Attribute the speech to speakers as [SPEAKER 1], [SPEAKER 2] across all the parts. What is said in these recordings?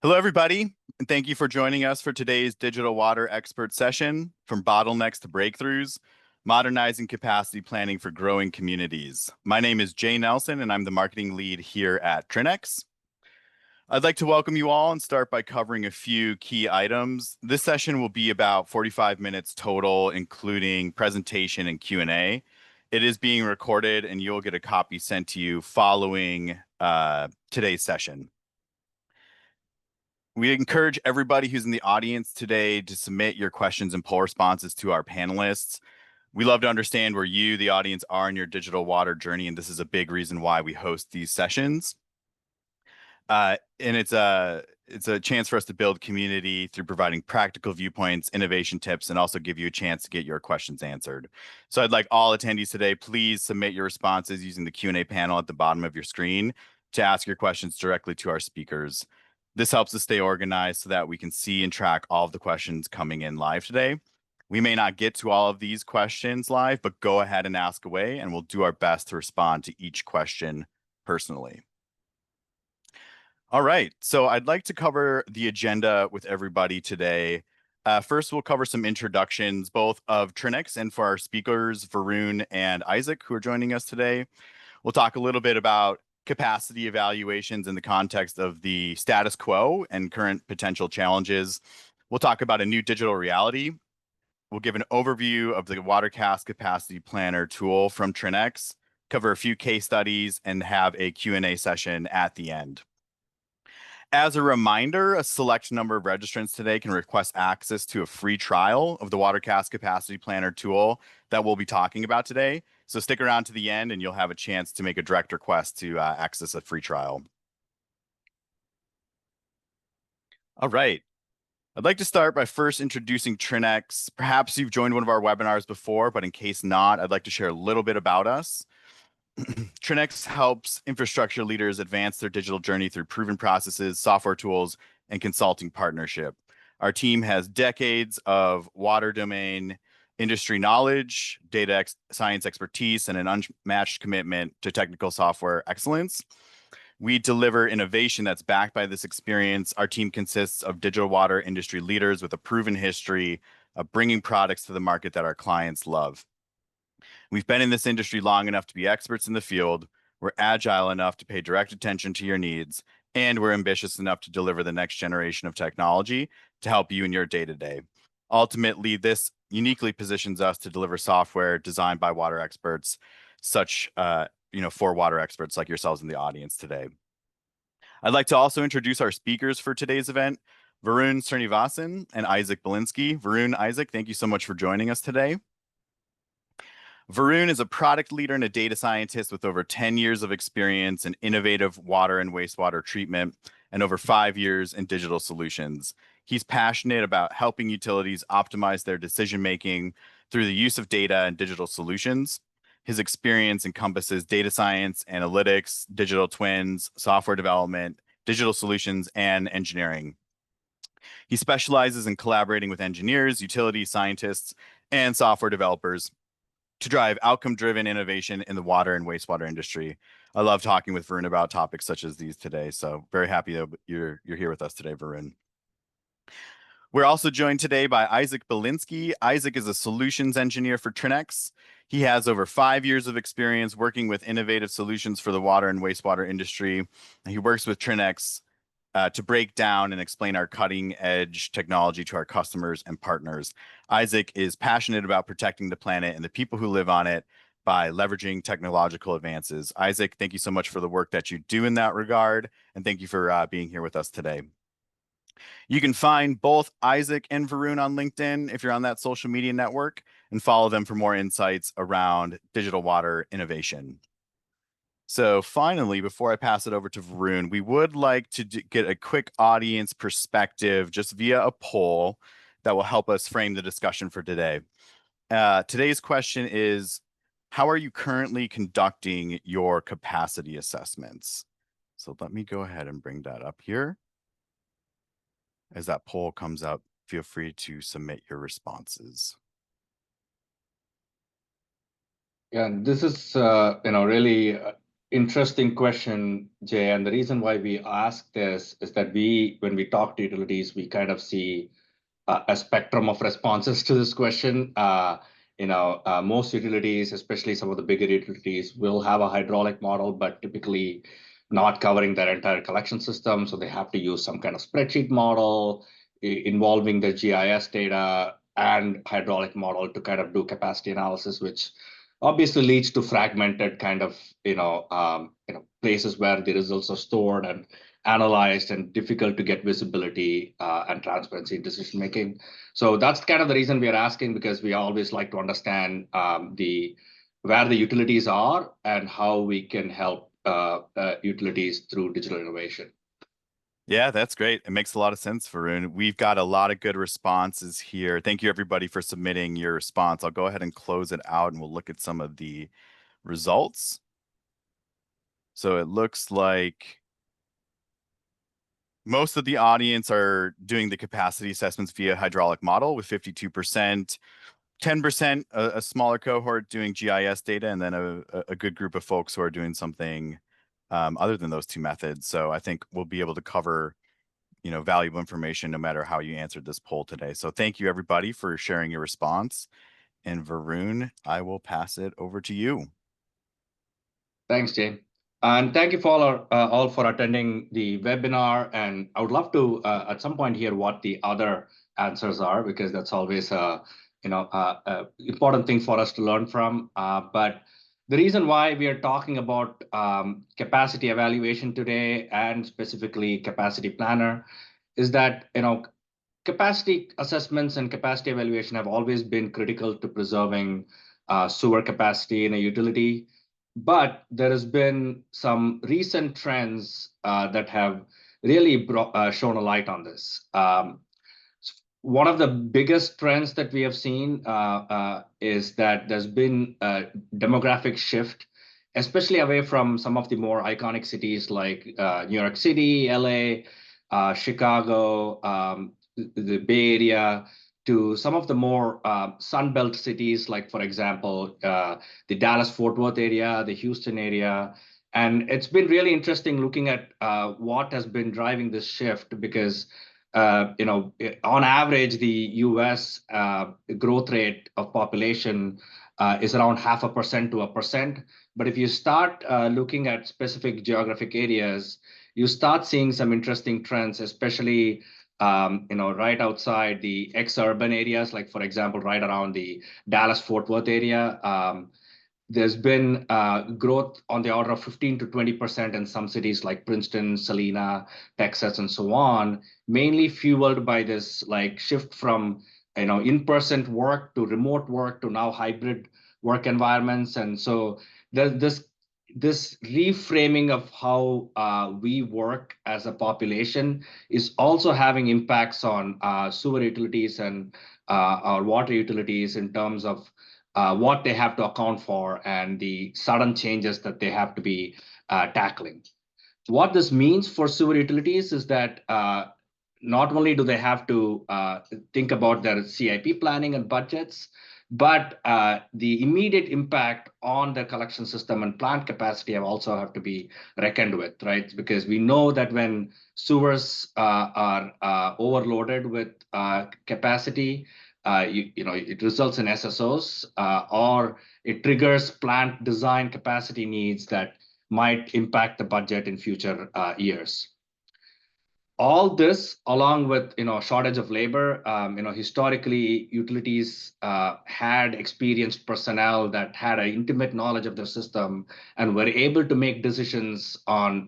[SPEAKER 1] Hello, everybody, and thank you for joining us for today's Digital Water Expert session, From Bottlenecks to Breakthroughs, Modernizing Capacity Planning for Growing Communities. My name is Jay Nelson, and I'm the marketing lead here at Trinex. I'd like to welcome you all and start by covering a few key items. This session will be about 45 minutes total, including presentation and Q&A. It is being recorded, and you'll get a copy sent to you following today's session. We encourage everybody who's in the audience today to submit your questions and poll responses to our panelists. We love to understand where you, the audience, are in your digital water journey, and this is a big reason why we host these sessions. And it's a chance for us to build community through providing practical viewpoints, innovation tips, and also give you a chance to get your questions answered. So I'd like all attendees today, please submit your responses using the Q&A panel at the bottom of your screen to ask your questions directly to our speakers. This helps us stay organized so that we can see and track all of the questions coming in live today. We may not get to all of these questions live, but go ahead and ask away, and we'll do our best to respond to each question personally. All right, so I'd like to cover the agenda with everybody today. First, we'll cover some introductions, both of Trinex and for our speakers, Varun and Isaac, who are joining us today. We'll talk a little bit about capacity evaluations in the context of the status quo and current potential challenges. We'll talk about a new digital reality. We'll give an overview of the WaterCast Capacity Planner tool from Trinex, cover a few case studies, and have a Q&A session at the end. As a reminder, a select number of registrants today can request access to a free trial of the WaterCast Capacity Planner tool that we'll be talking about today. So stick around to the end and you'll have a chance to make a direct request to access a free trial. All right. I'd like to start by first introducing Trinex. Perhaps you've joined one of our webinars before, but in case not, I'd like to share a little bit about us. Trinex helps infrastructure leaders advance their digital journey through proven processes, software tools, and consulting partnership. Our team has decades of water domain industry knowledge, data science expertise, and an unmatched commitment to technical software excellence. We deliver innovation that's backed by this experience. Our team consists of digital water industry leaders with a proven history of bringing products to the market that our clients love. We've been in this industry long enough to be experts in the field. We're agile enough to pay direct attention to your needs, and we're ambitious enough to deliver the next generation of technology to help you in your day-to-day. Ultimately, this uniquely positions us to deliver software designed by water experts, for water experts like yourselves in the audience today. I'd like to also introduce our speakers for today's event, Varun Srinivasan and Isaac Belinsky. Varun, Isaac, thank you so much for joining us today. Varun is a product leader and a data scientist with over 10 years of experience in innovative water and wastewater treatment and over 5 years in digital solutions. He's passionate about helping utilities optimize their decision-making through the use of data and digital solutions. His experience encompasses data science, analytics, digital twins, software development, digital solutions, and engineering. He specializes in collaborating with engineers, utility scientists, and software developers to drive outcome-driven innovation in the water and wastewater industry. I love talking with Varun about topics such as these today, so very happy that you're here with us today, Varun. We're also joined today by Isaac Belinsky. Isaac is a solutions engineer for Trinex. He has over 5 years of experience working with innovative solutions for the water and wastewater industry. He works with Trinex to break down and explain our cutting-edge technology to our customers and partners. Isaac is passionate about protecting the planet and the people who live on it by leveraging technological advances. Isaac, thank you so much for the work that you do in that regard, and thank you for being here with us today. You can find both Isaac and Varun on LinkedIn if you're on that social media network, and follow them for more insights around digital water innovation. So finally, before I pass it over to Varun, we would like to get a quick audience perspective just via a poll that will help us frame the discussion for today. Today's question is, how are you currently conducting your capacity assessments? So let me go ahead and bring that up here. As that poll comes up, feel free to submit your responses.
[SPEAKER 2] Yeah, this is really interesting question, Jay. And the reason why we ask this is that when we talk to utilities, we kind of see a spectrum of responses to this question. Most utilities, especially some of the bigger utilities, will have a hydraulic model, but typically not covering their entire collection system. So they have to use some kind of spreadsheet model involving the GIS data and hydraulic model to kind of do capacity analysis, which obviously leads to fragmented kind of places where the results are stored and analyzed and difficult to get visibility and transparency in decision making. So that's kind of the reason we are asking, because we always like to understand the where the utilities are and how we can help utilities through digital innovation.
[SPEAKER 1] Yeah, that's great. It makes a lot of sense, Varun. We've got a lot of good responses here. Thank you, everybody, for submitting your response. I'll go ahead and close it out, and we'll look at some of the results. So it looks like most of the audience are doing the capacity assessments via hydraulic model with 52%, 10%, a smaller cohort doing GIS data, and then a good group of folks who are doing something other than those two methods. So I think we'll be able to cover valuable information no matter how you answered this poll today. So thank you, everybody, for sharing your response. And Varun, I will pass it over to you.
[SPEAKER 2] Thanks, Jay. And thank you for all for attending the webinar. And I would love to, at some point, hear what the other answers are, because that's always a important thing for us to learn from. But the reason why we are talking about capacity evaluation today, and specifically capacity planner, is that capacity assessments and capacity evaluation have always been critical to preserving sewer capacity in a utility. But there has been some recent trends that have really shown a light on this. One of the biggest trends that we have seen is that there's been a demographic shift, especially away from some of the more iconic cities like New York City, LA, Chicago, the Bay Area, to some of the more Sunbelt cities, like, for example, the Dallas-Fort Worth area, the Houston area. And it's been really interesting looking at what has been driving this shift, because on average, the US growth rate of population is around 0.5% to 1%. But if you start looking at specific geographic areas, you start seeing some interesting trends, especially right outside the ex-urban areas, like, for example, right around the Dallas-Fort Worth area. There's been growth on the order of 15 to 20% in some cities like Princeton, Salina, Texas, and so on, mainly fueled by this shift from in-person work to remote work to now hybrid work environments. And so there's this reframing of how we work as a population is also having impacts on sewer utilities and our water utilities in terms of what they have to account for and the sudden changes that they have to be tackling. What this means for sewer utilities is that not only do they have to think about their CIP planning and budgets, but the immediate impact on their collection system and plant capacity also have to be reckoned with, right? Because we know that when sewers are overloaded with capacity, it results in SSOs, or it triggers plant design capacity needs that might impact the budget in future years. All this, along with shortage of labor, historically utilities had experienced personnel that had an intimate knowledge of the system and were able to make decisions on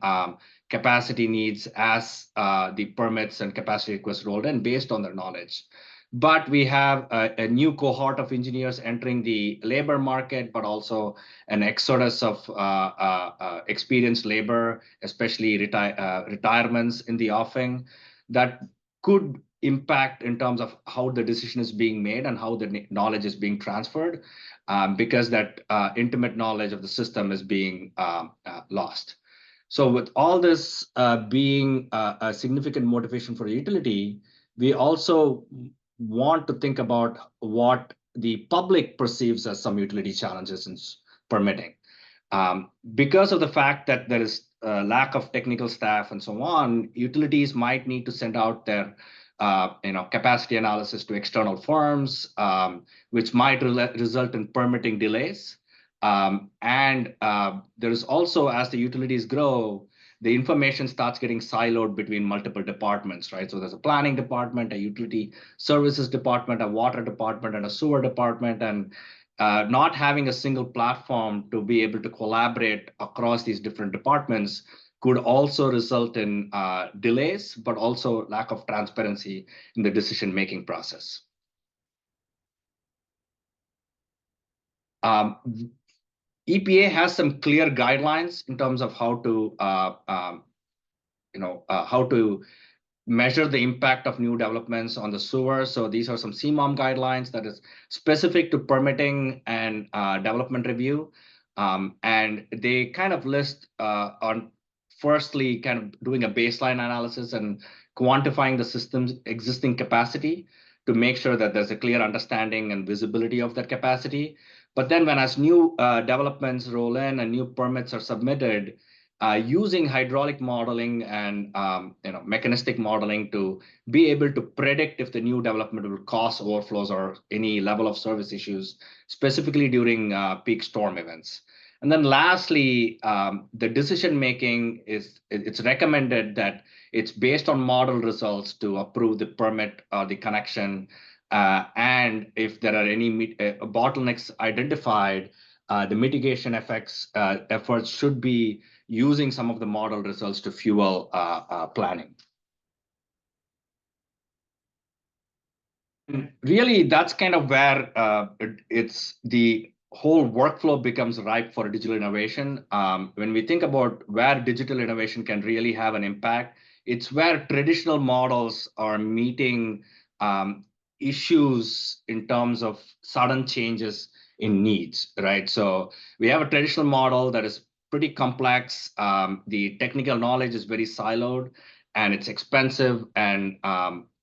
[SPEAKER 2] capacity needs as the permits and capacity requests rolled in based on their knowledge. But we have a new cohort of engineers entering the labor market, but also an exodus of experienced labor, especially retirements in the offing, that could impact in terms of how the decision is being made and how the knowledge is being transferred, because that intimate knowledge of the system is being lost. So with all this being a significant motivation for the utility, we also want to think about what the public perceives as some utility challenges in permitting. Because of the fact that there is a lack of technical staff and so on, utilities might need to send out their capacity analysis to external firms, which might result in permitting delays. And there is also, as the utilities grow, the information starts getting siloed between multiple departments, right? So there's a planning department, a utility services department, a water department, and a sewer department. And not having a single platform to be able to collaborate across these different departments could also result in delays, but also lack of transparency in the decision-making process. EPA has some clear guidelines in terms of how to measure the impact of new developments on the sewer. So these are some CMOM guidelines that is specific to permitting and development review. And they kind of list on firstly kind of doing a baseline analysis and quantifying the system's existing capacity to make sure that there's a clear understanding and visibility of that capacity. But then when as new developments roll in and new permits are submitted, using hydraulic modeling and mechanistic modeling to be able to predict if the new development will cause overflows or any level of service issues, specifically during peak storm events. And then lastly, the decision making it's recommended that it's based on model results to approve the permit or the connection. And if there are any bottlenecks identified, the mitigation efforts should be using some of the model results to fuel planning. And really, that's kind of where it's the whole workflow becomes ripe for digital innovation. When we think about where digital innovation can really have an impact, it's where traditional models are meeting issues in terms of sudden changes in needs, right? So we have a traditional model that is pretty complex. The technical knowledge is very siloed and it's expensive and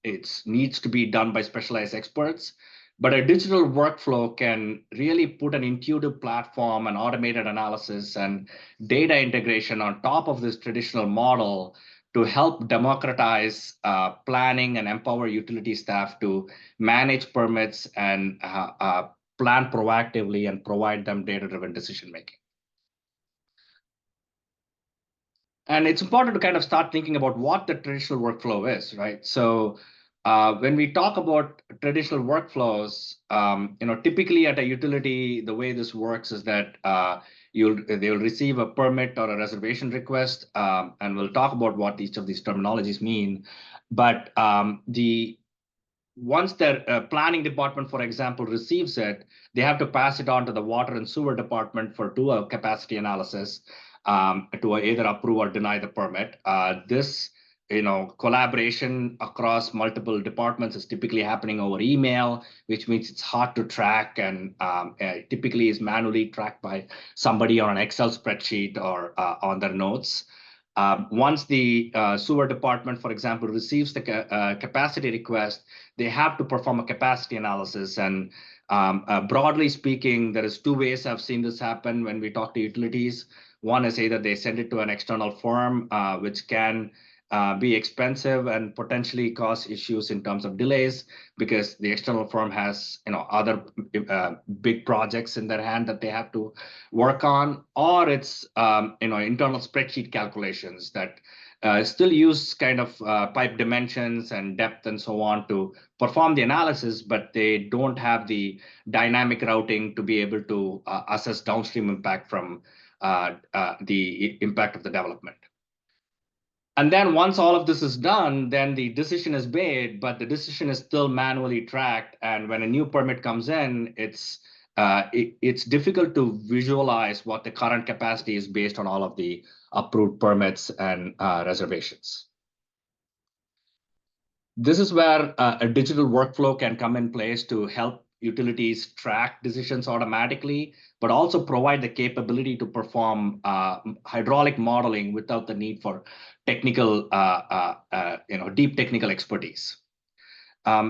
[SPEAKER 2] it needs to be done by specialized experts. But a digital workflow can really put an intuitive platform and automated analysis and data integration on top of this traditional model to help democratize planning and empower utility staff to manage permits and plan proactively and provide them data-driven decision-making. And it's important to kind of start thinking about what the traditional workflow is, right? So when we talk about traditional workflows, typically at a utility, the way this works is that they'll receive a permit or a reservation request, and we'll talk about what each of these terminologies mean. But once their planning department, for example, receives it, they have to pass it on to the water and sewer department for do a capacity analysis to either approve or deny the permit. This collaboration across multiple departments is typically happening over email, which means it's hard to track and typically is manually tracked by somebody on an Excel spreadsheet or on their notes. Once the sewer department, for example, receives the capacity request, they have to perform a capacity analysis. And broadly speaking, there is two ways I've seen this happen when we talk to utilities. One is either they send it to an external firm, which can be expensive and potentially cause issues in terms of delays because the external firm has other big projects in their hand that they have to work on, or it's internal spreadsheet calculations that still use kind of pipe dimensions and depth and so on to perform the analysis, but they don't have the dynamic routing to be able to assess downstream impact from the impact of the development. And then once all of this is done, then the decision is made, but the decision is still manually tracked. And when a new permit comes in, it's difficult to visualize what the current capacity is based on all of the approved permits and reservations. This is where a digital workflow can come in place to help utilities track decisions automatically, but also provide the capability to perform hydraulic modeling without the need for technical, deep technical expertise.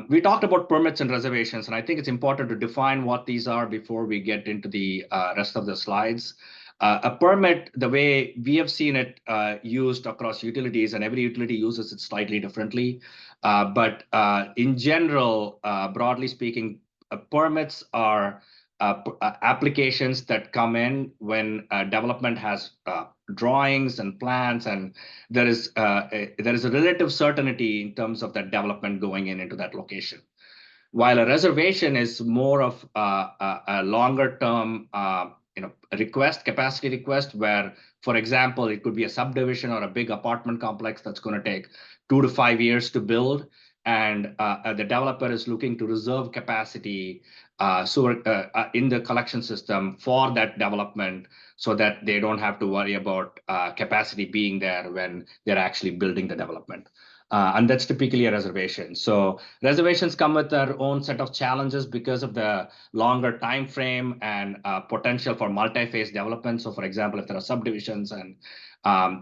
[SPEAKER 2] We talked about permits and reservations, and I think it's important to define what these are before we get into the rest of the slides. A permit, the way we have seen it used across utilities, and every utility uses it slightly differently. But in general, broadly speaking, permits are applications that come in when development has drawings and plans, and there is a relative certainty in terms of that development going into that location. While a reservation is more of a longer term request, capacity request, where, for example, it could be a subdivision or a big apartment complex that's going to take 2 to 5 years to build, and the developer is looking to reserve capacity in the collection system for that development, so that they don't have to worry about capacity being there when they're actually building the development. And that's typically a reservation. So reservations come with their own set of challenges because of the longer time frame and potential for multi-phase development. So, for example, if there are subdivisions and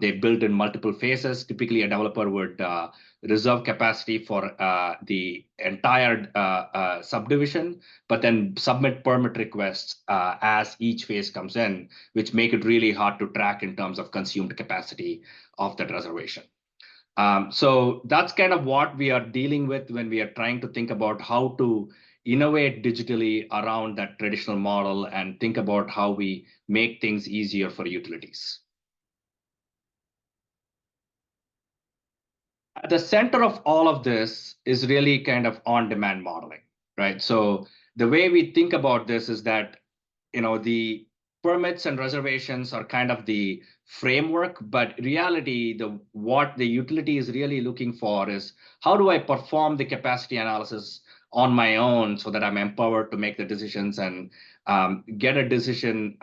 [SPEAKER 2] they build in multiple phases, typically a developer would reserve capacity for the entire subdivision, but then submit permit requests as each phase comes in, which make it really hard to track in terms of consumed capacity of that reservation. So that's kind of what we are dealing with when we are trying to think about how to innovate digitally around that traditional model and think about how we make things easier for utilities. At the center of all of this is really kind of on-demand modeling, right? So the way we think about this is that, the permits and reservations are kind of the framework, but reality, what the utility is really looking for is, how do I perform the capacity analysis on my own so that I'm empowered to make the decisions and get a decision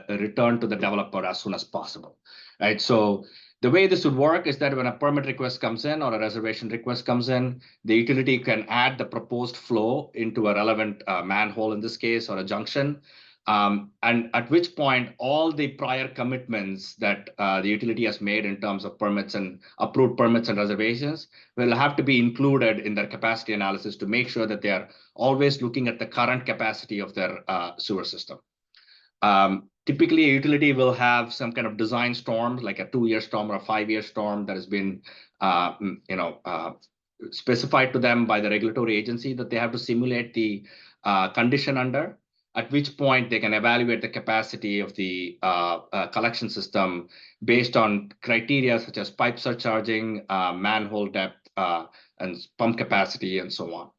[SPEAKER 2] returned to the developer as soon as possible, right? So the way this would work is that when a permit request comes in or a reservation request comes in, the utility can add the proposed flow into a relevant manhole in this case, or a junction. And at which point all the prior commitments that the utility has made in terms of permits and approved permits and reservations will have to be included in their capacity analysis to make sure that they are always looking at the current capacity of their sewer system. Typically, a utility will have some kind of design storm, like a 2-year storm or a 5-year storm that has been specified to them by the regulatory agency that they have to simulate the condition under, at which point they can evaluate the capacity of the collection system based on criteria such as pipe surcharging, manhole depth, and pump capacity, and so on.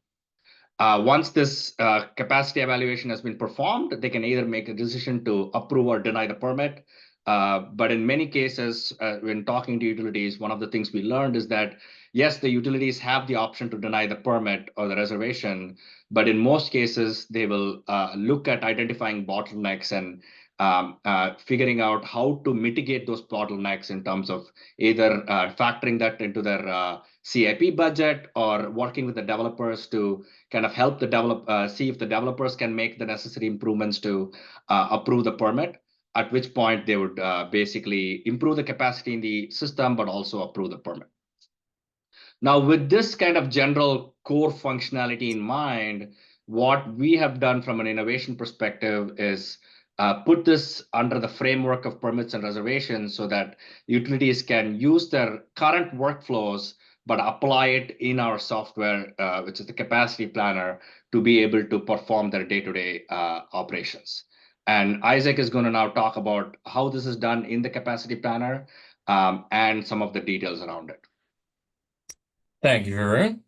[SPEAKER 2] Once this capacity evaluation has been performed, they can either make a decision to approve or deny the permit. But in many cases, when talking to utilities, one of the things we learned is that, yes, the utilities have the option to deny the permit or the reservation, but in most cases, they will look at identifying bottlenecks and figuring out how to mitigate those bottlenecks in terms of either factoring that into their CIP budget, or working with the developers to kind of help the see if the developers can make the necessary improvements to approve the permit, at which point they would basically improve the capacity in the system, but also approve the permit. Now, with this kind of general core functionality in mind, what we have done from an innovation perspective is put this under the framework of permits and reservations so that utilities can use their current workflows, but apply it in our software, which is the capacity planner, to be able to perform their day-to-day operations. And Isaac is going to now talk about how this is done in the capacity planner and some of the details around it.
[SPEAKER 3] Thank you, Varun.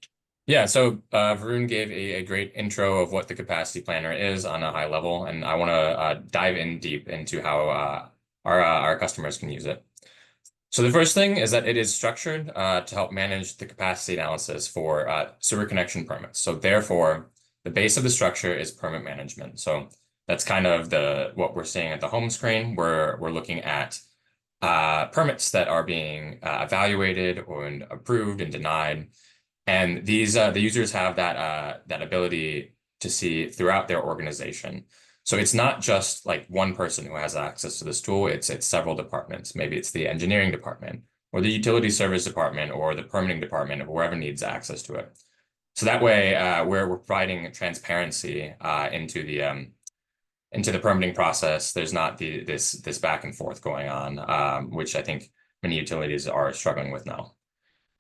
[SPEAKER 3] Yeah, so Varun gave a great intro of what the capacity planner is on a high level, and I want to dive in deep into how our customers can use it. So the first thing is that it is structured to help manage the capacity analysis for sewer connection permits. So therefore, the base of the structure is permit management. So that's kind of what we're seeing at the home screen, where we're looking at permits that are being evaluated or approved and denied. And these the users have that ability to see throughout their organization. So it's not just like one person who has access to this tool, it's several departments. Maybe it's the engineering department or the utility service department or the permitting department, or whoever needs access to it. So that way we're providing transparency into into the permitting process, there's not this back and forth going on, which I think many utilities are struggling with now.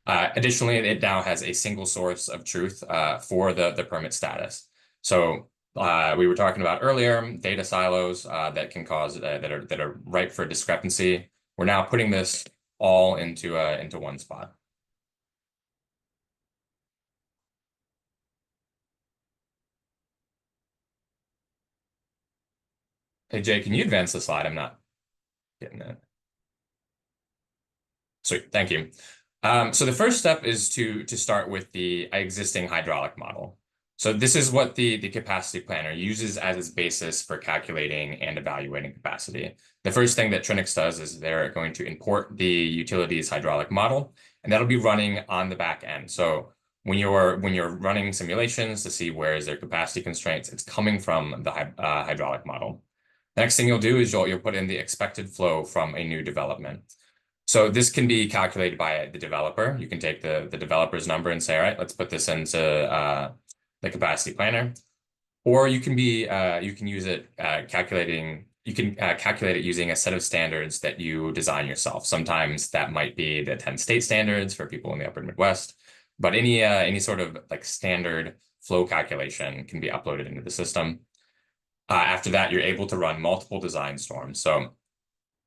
[SPEAKER 3] Additionally, it now has a single source of truth for the permit status. So we were talking about earlier data silos that can cause that are ripe for discrepancy. We're now putting this all into one spot. Hey Jay, can you advance the slide? I'm not getting it. Sweet, thank you. So the first step is to start with the existing hydraulic model. So this is what the capacity planner uses as its basis for calculating and evaluating capacity. The first thing that Trinix does is they're going to import the utility's hydraulic model, and that'll be running on the back end. So when you're running simulations to see where is their capacity constraints, it's coming from the hydraulic model. The next thing you'll do is you'll put in the expected flow from a new development. So this can be calculated by the developer. You can take the developer's number and say, all right, let's put this into the capacity planner. Or you can use it calculating. You can calculate it using a set of standards that you design yourself. Sometimes that might be the 10 state standards for people in the upper Midwest, but any sort of like standard flow calculation can be uploaded into the system. After that, you're able to run multiple design storms. So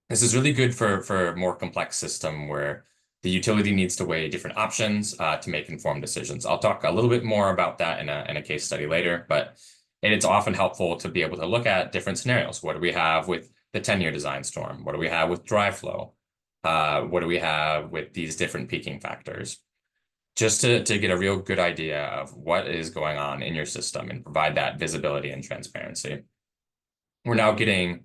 [SPEAKER 3] this is really good for a more complex system where the utility needs to weigh different options to make informed decisions. I'll talk a little bit more about that in a case study later, but it's often helpful to be able to look at different scenarios. What do we have with the 10-year design storm? What do we have with dry flow? What do we have with these different peaking factors? Just to get a real good idea of what is going on in your system and provide that visibility and transparency. We're now getting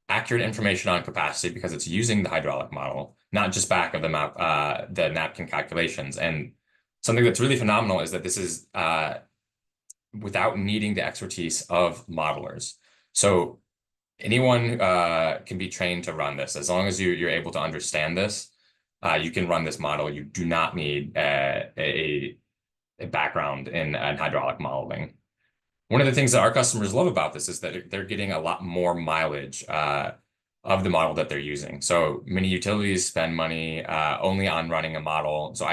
[SPEAKER 3] accurate information on capacity because it's using the hydraulic model, not just back of the map, the napkin calculations. And something that's really phenomenal is that this is without needing the expertise of modelers. So anyone can be trained to run this. As long as you're able to understand this, you can run this model. You do not need a background in hydraulic modeling. One of the things that our customers love about this is that they're getting a lot more mileage of the model that they're using. So many utilities spend money only on running a model. So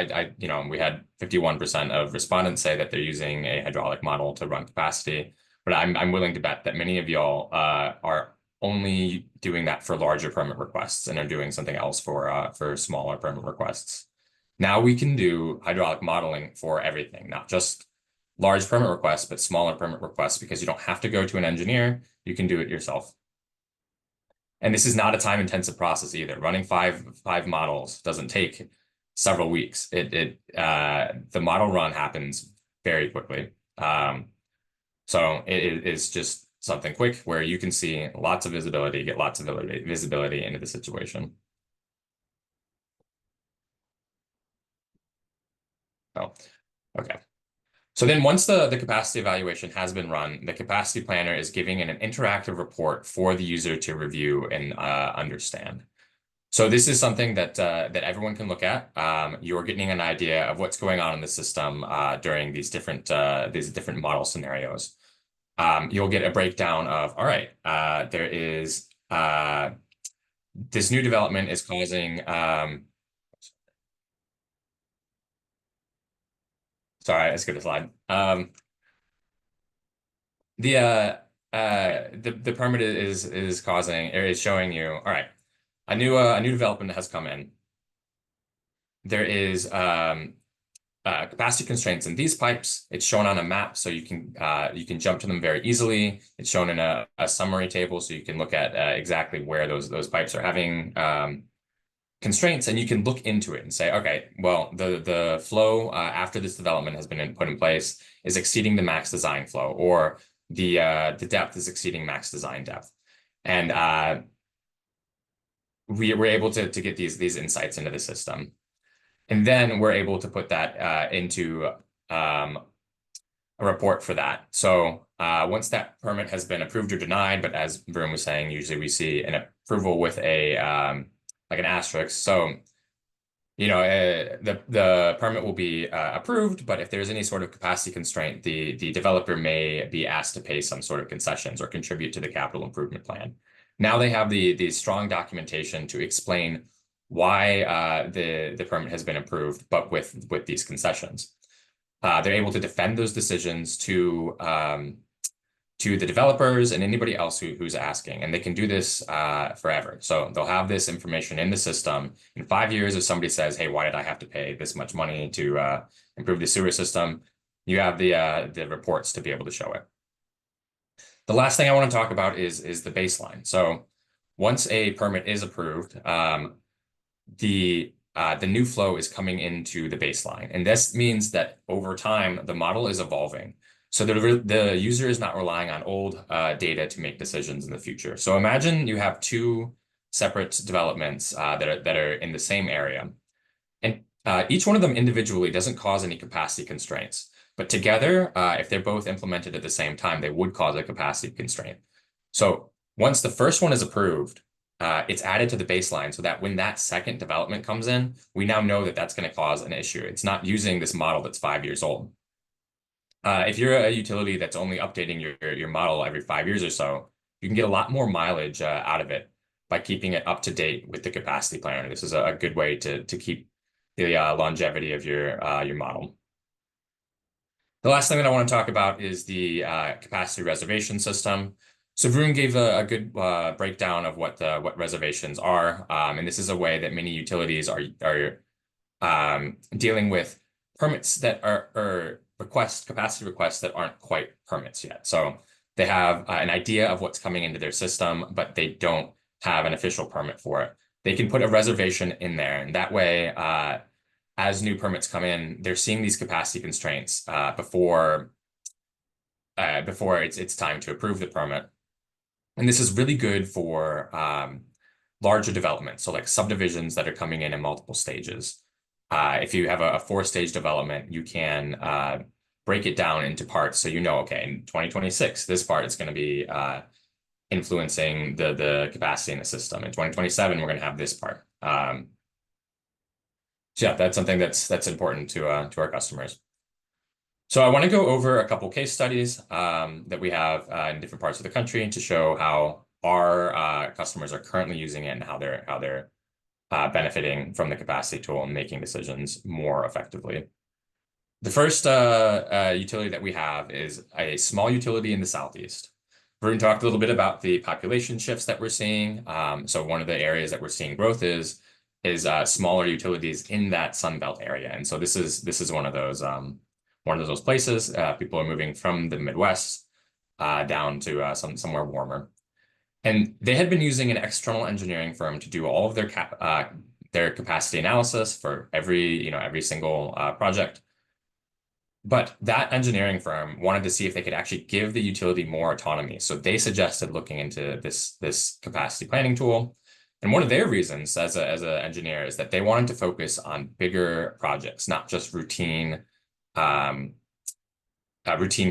[SPEAKER 3] we had 51% of respondents say that they're using a hydraulic model to run capacity, but I'm willing to bet that many of y'all are only doing that for larger permit requests and are doing something else for smaller permit requests. Now we can do hydraulic modeling for everything, not just large permit requests, but smaller permit requests, because you don't have to go to an engineer. You can do it yourself. And this is not a time-intensive process either. Running five models doesn't take several weeks. The model run happens very quickly. So it is just something quick where you can see lots of visibility, get lots of visibility into the situation. Oh, okay. So then once the capacity evaluation has been run, the capacity planner is giving an interactive report for the user to review and understand. So this is something that everyone can look at. You're getting an idea of what's going on in the system during these different model scenarios. You'll get a breakdown of, all right, there is this new development is causing sorry, let's go to the slide. The permit is causing, or is showing you, all right, a new development has come in. There is capacity constraints in these pipes. It's shown on a map, so you can jump to them very easily. It's shown in a summary table, so you can look at exactly where those pipes are having constraints, and you can look into it and say, okay, well, the flow after this development has been put in place is exceeding the max design flow, or the depth is exceeding max design depth. And we're able to get these insights into the system. And then we're able to put that into a report for that. So once that permit has been approved or denied, but as Varun was saying, usually we see an approval with a like an asterisk. So the permit will be approved, but if there's any sort of capacity constraint, the developer may be asked to pay some sort of concessions or contribute to the capital improvement plan. Now they have the strong documentation to explain why the permit has been approved, but with these concessions. They're able to defend those decisions to the developers and anybody else who's asking. And they can do this forever. So they'll have this information in the system. In 5 years, if somebody says, hey, why did I have to pay this much money to improve the sewer system? You have the reports to be able to show it. The last thing I want to talk about is the baseline. So once a permit is approved, the new flow is coming into the baseline. And this means that over time, the model is evolving. So the user is not relying on old data to make decisions in the future. So imagine you have two separate developments that are in the same area. And each one of them individually doesn't cause any capacity constraints. But together, if they're both implemented at the same time, they would cause a capacity constraint. So once the first one is approved, it's added to the baseline so that when that second development comes in, we now know that that's going to cause an issue. It's not using this model that's 5 years old. If you're a utility that's only updating your model every 5 years or so, you can get a lot more mileage out of it by keeping it up to date with the capacity planner. This is a good way to keep the longevity of your model. The last thing that I want to talk about is the capacity reservation system. So Varun gave a good breakdown of what reservations are, and this is a way that many utilities are dealing with permits that are capacity requests that aren't quite permits yet. So they have an idea of what's coming into their system, but they don't have an official permit for it. They can put a reservation in there, and that way, as new permits come in, they're seeing these capacity constraints before it's time to approve the permit. And this is really good for larger developments, so like subdivisions that are coming in multiple stages. If you have a 4-stage development, you can break it down into parts. So okay, in 2026, this part is going to be influencing the capacity in the system. In 2027, we're going to have this part. So yeah, that's something that's important to our customers. So I want to go over a couple case studies that we have in different parts of the country to show how our customers are currently using it and how they're benefiting from the capacity tool and making decisions more effectively. The first utility that we have is a small utility in the Southeast. Varun talked a little bit about the population shifts that we're seeing. So one of the areas that we're seeing growth is smaller utilities in that Sunbelt area. And so this is one of those places. People are moving from the Midwest down to somewhere warmer. And they had been using an external engineering firm to do all of their capacity analysis for every single project. But that engineering firm wanted to see if they could actually give the utility more autonomy. So they suggested looking into this capacity planning tool. And one of their reasons as an engineer is that they wanted to focus on bigger projects, not just routine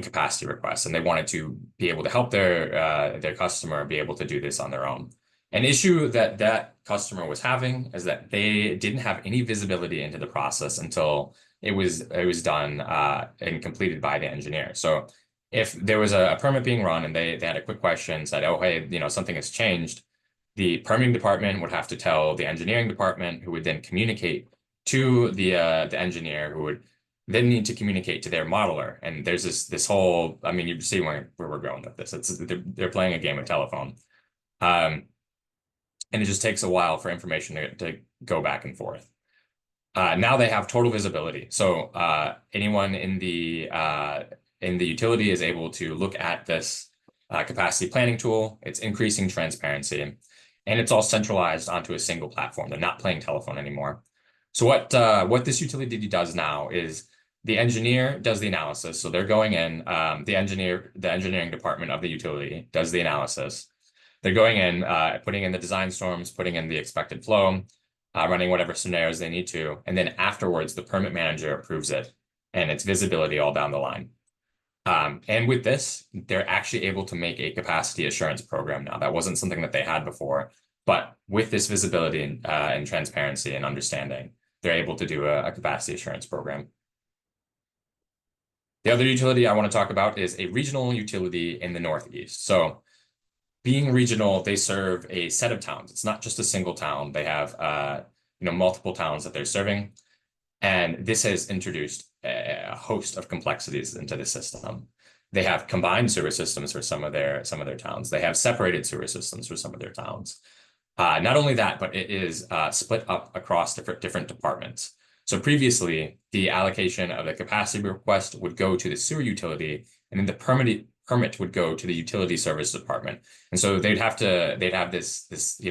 [SPEAKER 3] capacity requests. And they wanted to be able to help their customer be able to do this on their own. An issue that customer was having is that they didn't have any visibility into the process until it was done and completed by the engineer. So if there was a permit being run and they had a quick question, said, oh, hey, something has changed, the permitting department would have to tell the engineering department, who would then communicate to the engineer, who would then need to communicate to their modeler. And there's this whole, you see where we're going with this. They're playing a game of telephone. And it just takes a while for information to go back and forth. Now they have total visibility. So anyone in the utility is able to look at this capacity planning tool. It's increasing transparency, and it's all centralized onto a single platform. They're not playing telephone anymore. So what this utility does now is the engineer does the analysis. So they're going in, the engineering department of the utility does the analysis. They're going in, putting in the design storms, putting in the expected flow, running whatever scenarios they need to. And then afterwards, the permit manager approves it, and it's visibility all down the line. And with this, they're actually able to make a capacity assurance program now. That wasn't something that they had before. But with this visibility and transparency and understanding, they're able to do a capacity assurance program. The other utility I want to talk about is a regional utility in the Northeast. So being regional, they serve a set of towns. It's not just a single town. They have multiple towns that they're serving. And this has introduced a host of complexities into the system. They have combined sewer systems for some of their towns. They have separated sewer systems for some of their towns. Not only that, but it is split up across different departments. So previously, the allocation of the capacity request would go to the sewer utility, and then the permit would go to the utility service department. And so they'd have this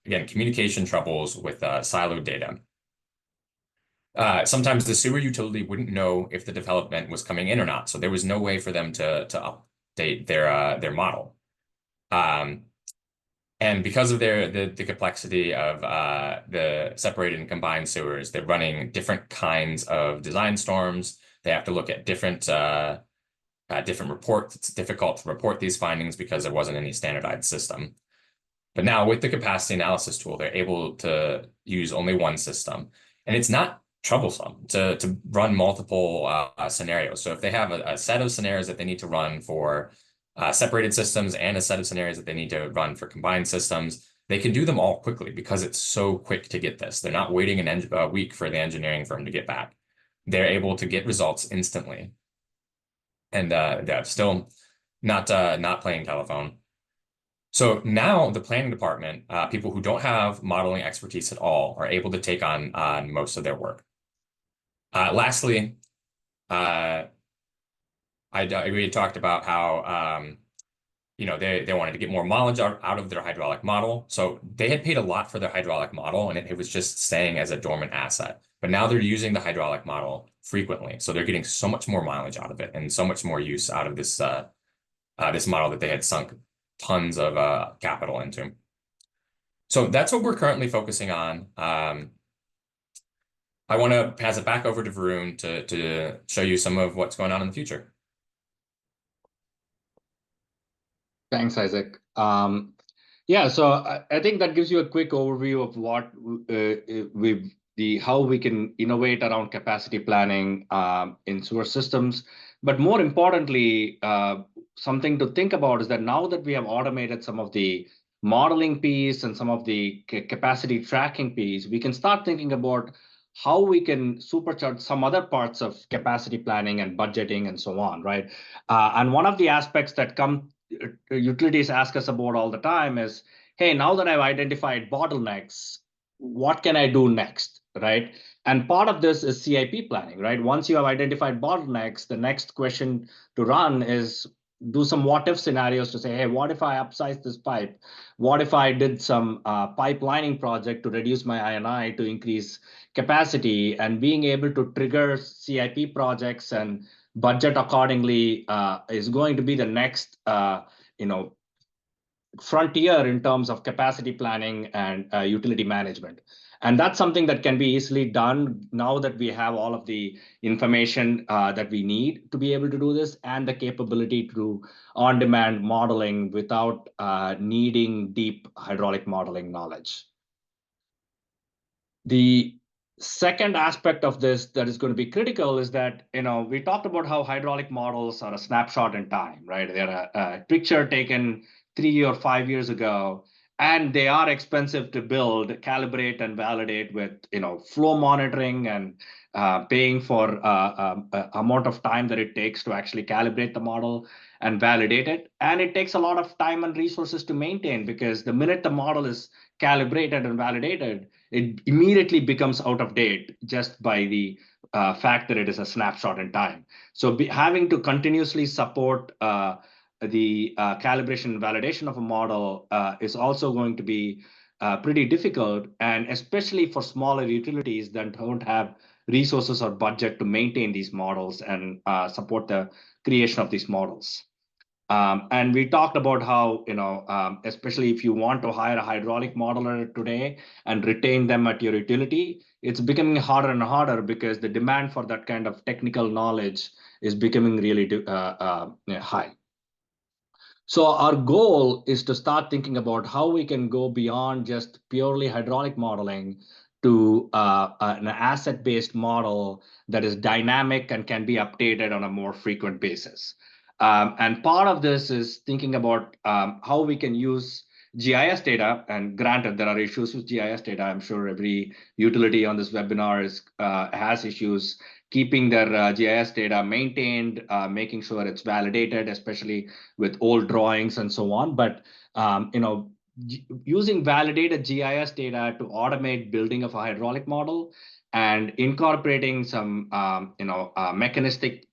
[SPEAKER 3] again, communication troubles with siloed data. Sometimes the sewer utility wouldn't know if the development was coming in or not, so there was no way for them to update their model. And because of the complexity of the separated and combined sewers, they're running different kinds of design storms. They have to look at different reports. It's difficult to report these findings because there wasn't any standardized system. But now with the capacity analysis tool, they're able to use only one system, and it's not troublesome to run multiple scenarios. So if they have a set of scenarios that they need to run for separated systems and a set of scenarios that they need to run for combined systems, they can do them all quickly because it's so quick to get this. They're not waiting a week for the engineering firm to get back. They're able to get results instantly. And they're still not playing telephone. So now the planning department, people who don't have modeling expertise at all, are able to take on most of their work. Lastly, we had talked about how they wanted to get more mileage out of their hydraulic model. So they had paid a lot for their hydraulic model, and it was just staying as a dormant asset. But now they're using the hydraulic model frequently, so they're getting so much more mileage out of it and so much more use out of this this model that they had sunk tons of capital into. So that's what we're currently focusing on. I want to pass it back over to Varun to show you some of what's going on in the future.
[SPEAKER 2] Thanks, Isaac. Yeah, so I think that gives you a quick overview of what how we can innovate around capacity planning in sewer systems. But more importantly, something to think about is that now that we have automated some of the modeling piece and some of the capacity tracking piece, we can start thinking about how we can supercharge some other parts of capacity planning and budgeting and so on, right? And one of the aspects that utilities ask us about all the time is, hey, now that I've identified bottlenecks, what can I do next, right? And part of this is CIP planning, right? Once you have identified bottlenecks, the next question to run is do some what if scenarios to say, hey, what if I upsize this pipe? What if I did some pipelining project to reduce my I&I to increase capacity? And being able to trigger CIP projects and budget accordingly is going to be the next frontier in terms of capacity planning and utility management. And that's something that can be easily done now that we have all of the information that we need to be able to do this, and the capability to do on-demand modeling without needing deep hydraulic modeling knowledge. The second aspect of this that is going to be critical is that, we talked about how hydraulic models are a snapshot in time, right? They're a picture taken 3 or 5 years ago, and they are expensive to build, calibrate, and validate with, flow monitoring and paying for amount of time that it takes to actually calibrate the model and validate it. And it takes a lot of time and resources to maintain, because the minute the model is calibrated and validated, it immediately becomes out of date just by the fact that it is a snapshot in time. So having to continuously support the calibration and validation of a model is also going to be pretty difficult, and especially for smaller utilities that don't have resources or budget to maintain these models and support the creation of these models. And we talked about how, especially if you want to hire a hydraulic modeler today and retain them at your utility, it's becoming harder and harder because the demand for that kind of technical knowledge is becoming really high. So our goal is to start thinking about how we can go beyond just purely hydraulic modeling to an asset-based model that is dynamic and can be updated on a more frequent basis. And part of this is thinking about how we can use GIS data. And granted, there are issues with GIS data. I'm sure every utility on this webinar has issues keeping their GIS data maintained, making sure it's validated, especially with old drawings and so on. But using validated GIS data to automate building of a hydraulic model and incorporating some mechanistic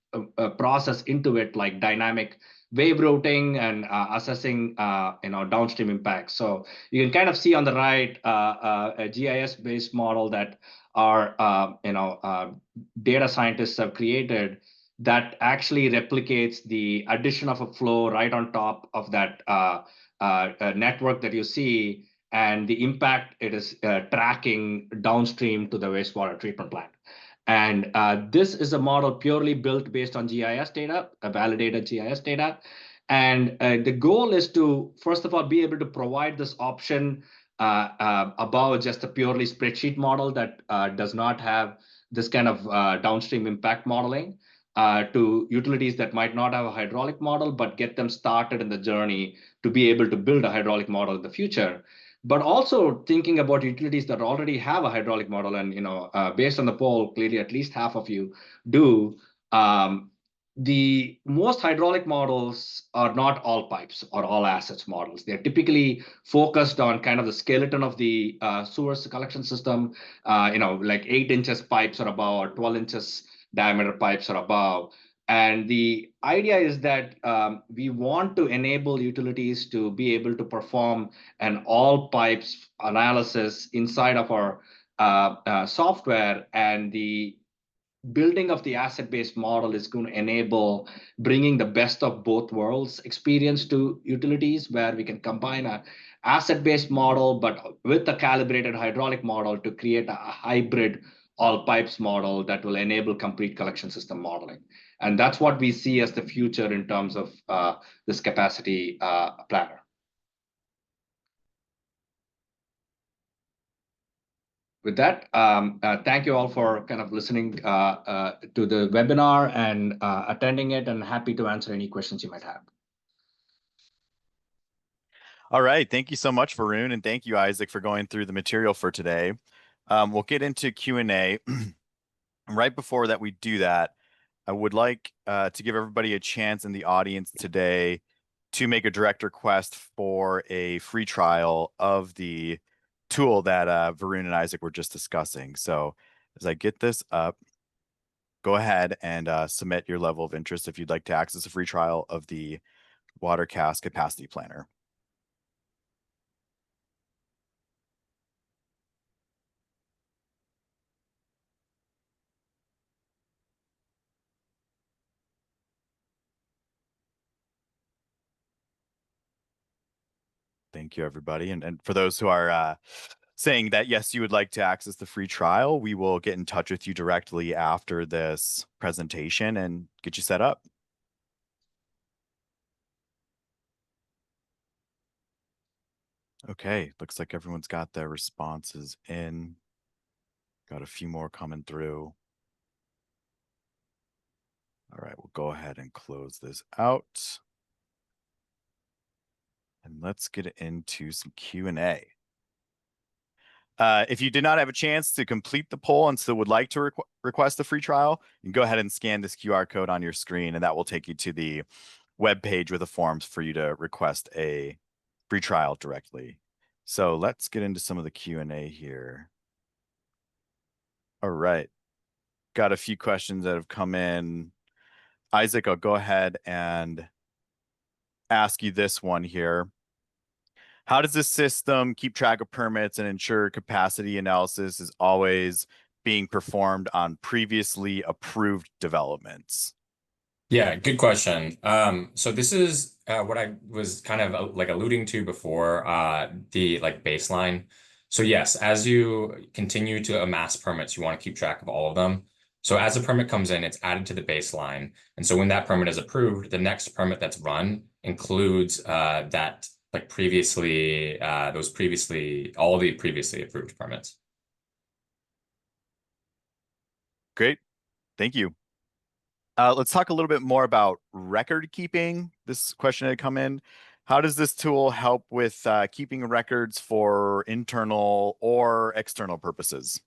[SPEAKER 2] process into it, like dynamic wave routing and assessing downstream impacts. So you can kind of see on the right a GIS based model that our data scientists have created that actually replicates the addition of a flow right on top of that network that you see, and the impact it is tracking downstream to the wastewater treatment plant. And this is a model purely built based on GIS data, validated GIS data. And the goal is to, first of all, be able to provide this option above just a purely spreadsheet model that does not have this kind of downstream impact modeling to utilities that might not have a hydraulic model, but get them started in the journey to be able to build a hydraulic model in the future. But also thinking about utilities that already have a hydraulic model, and based on the poll, clearly at least half of you do. The most hydraulic models are not all pipes or all assets models. They're typically focused on kind of the skeleton of the sewers collection system, like 8 inches pipes or above, or 12 inches diameter pipes or above. And the idea is that we want to enable utilities to be able to perform an all pipes analysis inside of our software. And the building of the asset-based model is going to enable bringing the best of both worlds experience to utilities, where we can combine a asset-based model, but with a calibrated hydraulic model to create a hybrid all pipes model that will enable complete collection system modeling. And that's what we see as the future in terms of this capacity planner. With that, thank you all for kind of listening to the webinar and attending it, and happy to answer any questions you might have.
[SPEAKER 1] All right. Thank you so much, Varun, and thank you, Isaac, for going through the material for today. We'll get into Q&A. Right before that we do that, I would like to give everybody a chance in the audience today to make a direct request for a free trial of the tool that Varun and Isaac were just discussing. So as I get this up, go ahead and submit your level of interest if you'd like to access a free trial of the WaterCast Capacity Planner. Thank you, everybody. And for those who are saying that, yes, you would like to access the free trial, we will get in touch with you directly after this presentation and get you set up. Okay, looks like everyone's got their responses in. Got a few more coming through. All right, we'll go ahead and close this out. And let's get into some Q&A. If you did not have a chance to complete the poll and still would like to request a free trial, you can go ahead and scan this QR code on your screen, and that will take you to the web page with the forms for you to request a free trial directly. So let's get into some of the Q&A here. All right. Got a few questions that have come in. Isaac, I'll go ahead and ask you this one here. How does this system keep track of permits and ensure capacity analysis is always being performed on previously approved developments?
[SPEAKER 3] Yeah, good question. So this is what I was kind of like alluding to before, the like baseline. So yes, as you continue to amass permits, you want to keep track of all of them. So as a permit comes in, it's added to the baseline. And so when that permit is approved, the next permit that's run includes that like previously, all the previously approved permits.
[SPEAKER 1] Great. Thank you. Let's talk a little bit more about record keeping. This question had come in. How does this tool help with keeping records for internal or external purposes?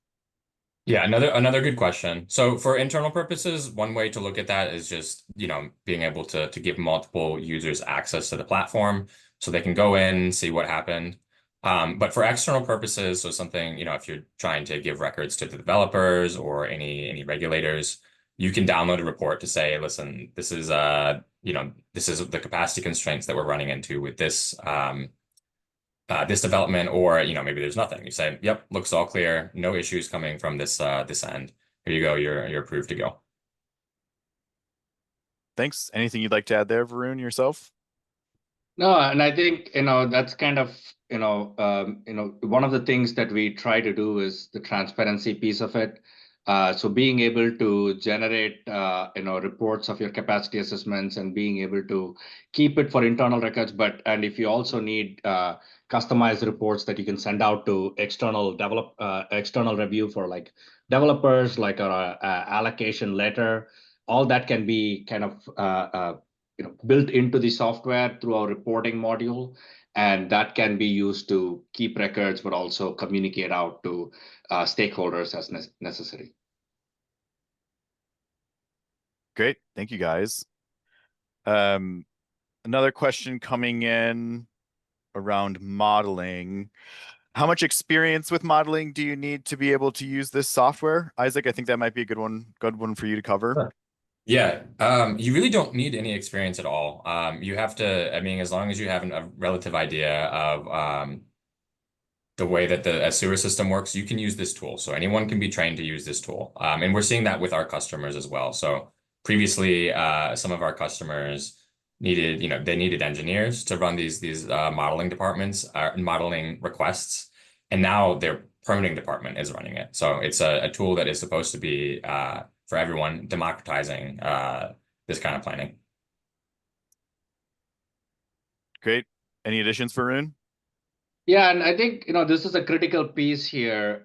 [SPEAKER 3] Yeah, another good question. So for internal purposes, one way to look at that is just, being able to give multiple users access to the platform so they can go in, see what happened. But for external purposes, so something, if you're trying to give records to the developers or any regulators, you can download a report to say, listen, this is the capacity constraints that we're running into with this development, or maybe there's nothing. You say, "Yep, looks all clear. No issues coming from this end. Here you go. You're approved to go."
[SPEAKER 1] Thanks. Anything you'd like to add there, Varun, yourself?
[SPEAKER 2] No, and I think that's kind of one of the things that we try to do is the transparency piece of it. So being able to generate reports of your capacity assessments and being able to keep it for internal records, and if you also need customized reports that you can send out to external review for like developers, like a allocation letter, all that can be kind of built into the software through our reporting module, and that can be used to keep records, but also communicate out to stakeholders as necessary.
[SPEAKER 1] Great. Thank you, guys. Another question coming in around modeling. How much experience with modeling do you need to be able to use this software? Isaac, I think that might be a good one for you to cover.
[SPEAKER 3] Sure. Yeah, you really don't need any experience at all. You have to, I mean, as long as you have a relative idea of the way that the sewer system works, you can use this tool. So anyone can be trained to use this tool. And we're seeing that with our customers as well. So previously, some of our customers they needed engineers to run these modeling departments, modeling requests. And now their permitting department is running it. So it's a tool that is supposed to be for everyone, democratizing this kind of planning.
[SPEAKER 1] Great. Any additions, Varun?
[SPEAKER 2] Yeah, and I think this is a critical piece here.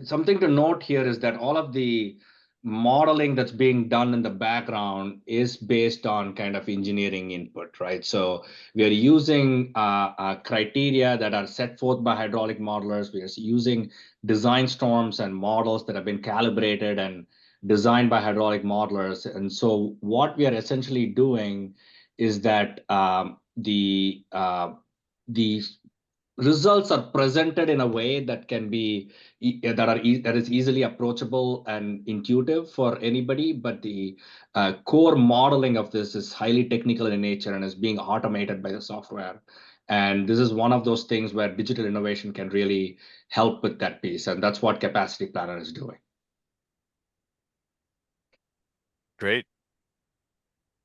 [SPEAKER 2] Something to note here is that all of the modeling that's being done in the background is based on kind of engineering input, right? So we are using criteria that are set forth by hydraulic modelers. We are using design storms and models that have been calibrated and designed by hydraulic modelers. And so what we are essentially doing is that the results are presented in a way that can be that is easily approachable and intuitive for anybody, but the core modeling of this is highly technical in nature and is being automated by the software. And this is one of those things where digital innovation can really help with that piece, and that's what Capacity Planner is doing.
[SPEAKER 1] Great.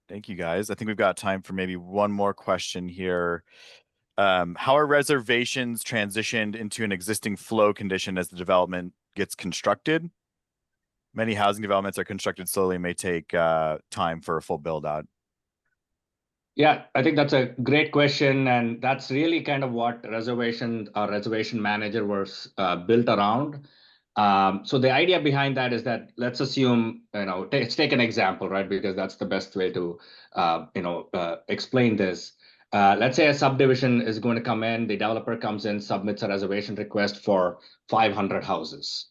[SPEAKER 1] Thank you, guys. I think we've got time for maybe one more question here. How are reservations transitioned into an existing flow condition as the development gets constructed? Many housing developments are constructed slowly and may take time for a full build out.
[SPEAKER 2] Yeah, I think that's a great question, and that's really kind of what reservation manager was built around. So the idea behind that is that let's assume, let's take an example, right? Because that's the best way to, explain this. Let's say a subdivision is going to come in, the developer comes in, submits a reservation request for 500 houses.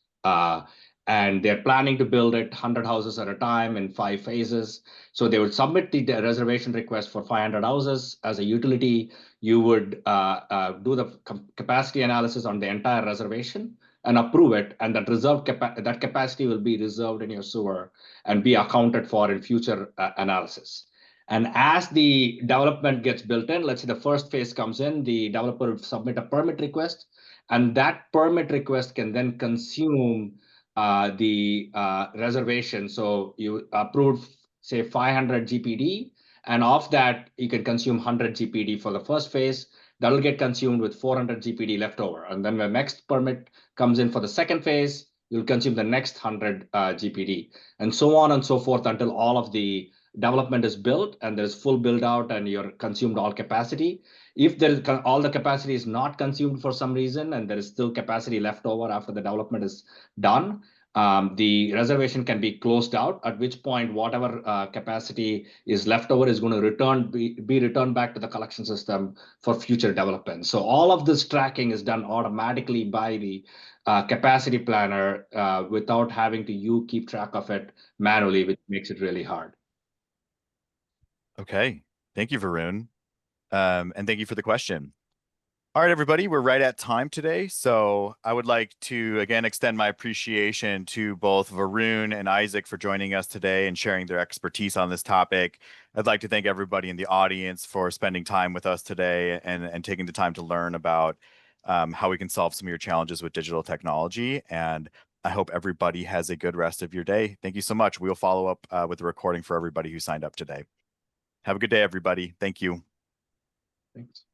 [SPEAKER 2] And they're planning to build it 100 houses at a time in 5 phases. So they would submit the reservation request for 500 houses. As a utility, you would do the capacity analysis on the entire reservation and approve it, and that capacity will be reserved in your sewer and be accounted for in future analysis. And as the development gets built in, let's say the first phase comes in, the developer will submit a permit request, and that permit request can then consume the reservation. So you approve, say, 500 GPD, and of that, you can consume 100 GPD for the first phase. That'll get consumed with 400 GPD left over. And then the next permit comes in for the second phase, you'll consume the next 100 GPD, and so on and so forth until all of the development is built and there's full build out and you're consumed all capacity. If all the capacity is not consumed for some reason and there is still capacity left over after the development is done, the reservation can be closed out, at which point whatever capacity is left over is going to be returned back to the collection system for future development. So all of this tracking is done automatically by the capacity planner without having to you keep track of it manually, which makes it really hard.
[SPEAKER 1] Okay. Thank you, Varun. And thank you for the question. All right, everybody, we're right at time today. So I would like to again extend my appreciation to both Varun and Isaac for joining us today and sharing their expertise on this topic. I'd like to thank everybody in the audience for spending time with us today and taking the time to learn about how we can solve some of your challenges with digital technology. And I hope everybody has a good rest of your day. Thank you so much. We'll follow up with a recording for everybody who signed up today. Have a good day, everybody. Thank you.
[SPEAKER 2] Thanks.